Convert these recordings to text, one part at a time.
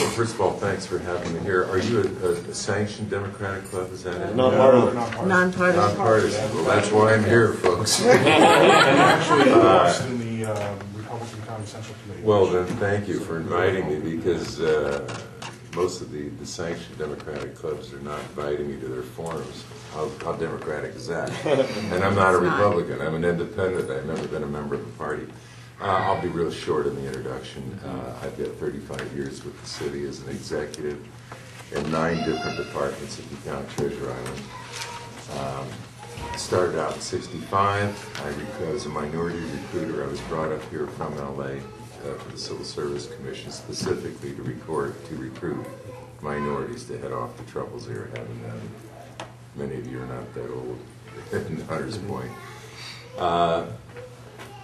Well, first of all, thanks for having me here. Are you a sanctioned Democratic club? Is that it? Non-partisan. Nonpartisan. Well, that's why I'm here, folks. Actually, lost in the Republican County Central Committee. Well, then, thank you for inviting me, because most of the sanctioned Democratic clubs are not inviting me to their forums. How democratic is that? And I'm not a Republican. I'm an independent. I've never been a member of the party. I'll be real short in the introduction. I've got 35 years with the city as an executive in 9 different departments at the County Treasure Island. Started out in '65. I was a minority recruiter. I was brought up here from LA for the Civil Service Commission specifically to recruit minorities to head off the troubles they were having then. Many of you are not that old in Hunters Point.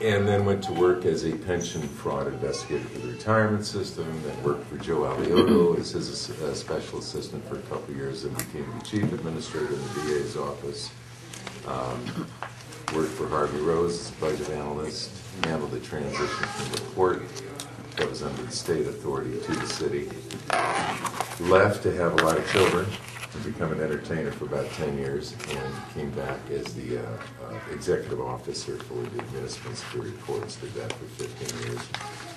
And then went to work as a pension fraud investigator for the retirement system, then worked for Joe Alioto as his special assistant for a couple of years, and became the chief administrator in the DA's office. Worked for Harvey Rose as a budget analyst, handled the transition from the port that was under the state authority to the city. Left to have a lot of children, to become an entertainer for about 10 years, and came back as the executive officer for the Municipal Security Courts. Did that for 15 years,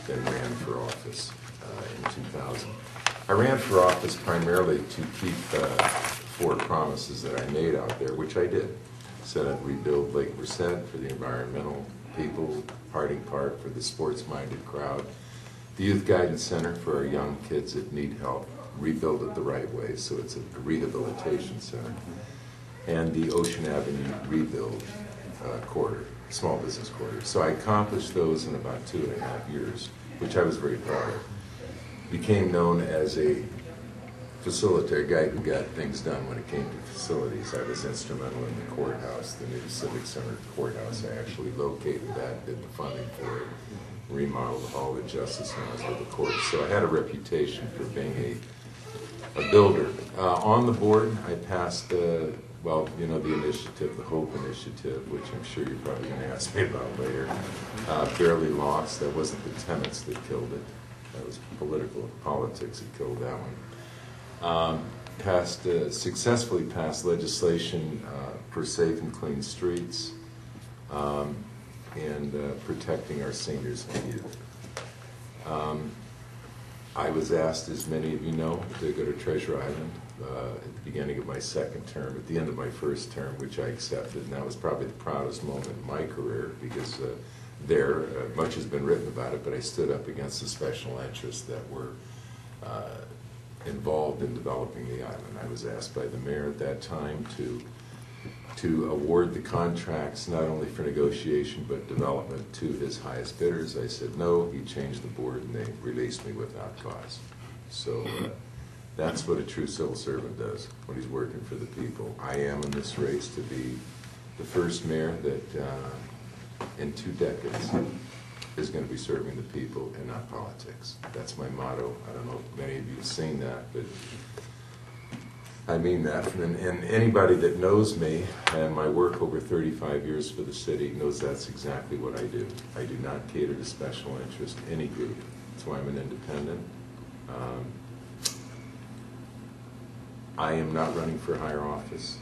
then ran for office in 2000. I ran for office primarily to keep 4 promises that I made out there, which I did. Said I'd rebuild Lake Merced for the environmental people, Harding Park for the sports-minded crowd, the Youth Guidance Center for our young kids that need help, rebuild it the right way, so it's a rehabilitation center, and the Ocean Avenue rebuild corridor, small business corridor. So I accomplished those in about 2.5 years, which I was very proud of. Became known as a facilitator, guy who got things done when it came to facilities. I was instrumental in the courthouse, the new Civic Center courthouse. I actually located that, did the funding for it, remodeled all the justice halls for the courts. So I had a reputation for being a builder. On the board, I passed, well, you know, the initiative, the HOPE initiative, which I'm sure you're probably going to ask me about later. Barely lost. That wasn't the tenants that killed it. That was politics that killed that one. Successfully passed legislation for safe and clean streets and protecting our seniors and youth. I was asked, as many of you know, to go to Treasure Island at the beginning of my 2nd term, at the end of my 1st term, which I accepted, and that was probably the proudest moment in my career, because much has been written about it, but I stood up against the special interests that were involved in developing the island. I was asked by the mayor at that time to award the contracts not only for negotiation but development to his highest bidders. I said no. He changed the board and they released me without cause. So that's what a true civil servant does when he's working for the people. I am in this race to be the first mayor that in 2 decades is going to be serving the people and not politics. That's my motto. I don't know if many of you have seen that, but I mean that. And anybody that knows me and my work over 35 years for the city knows that's exactly what I do. I do not cater to special interest, any group. That's why I'm an independent. I am not running for higher office,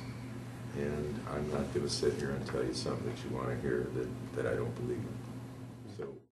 and I'm not going to sit here and tell you something that you want to hear that I don't believe in.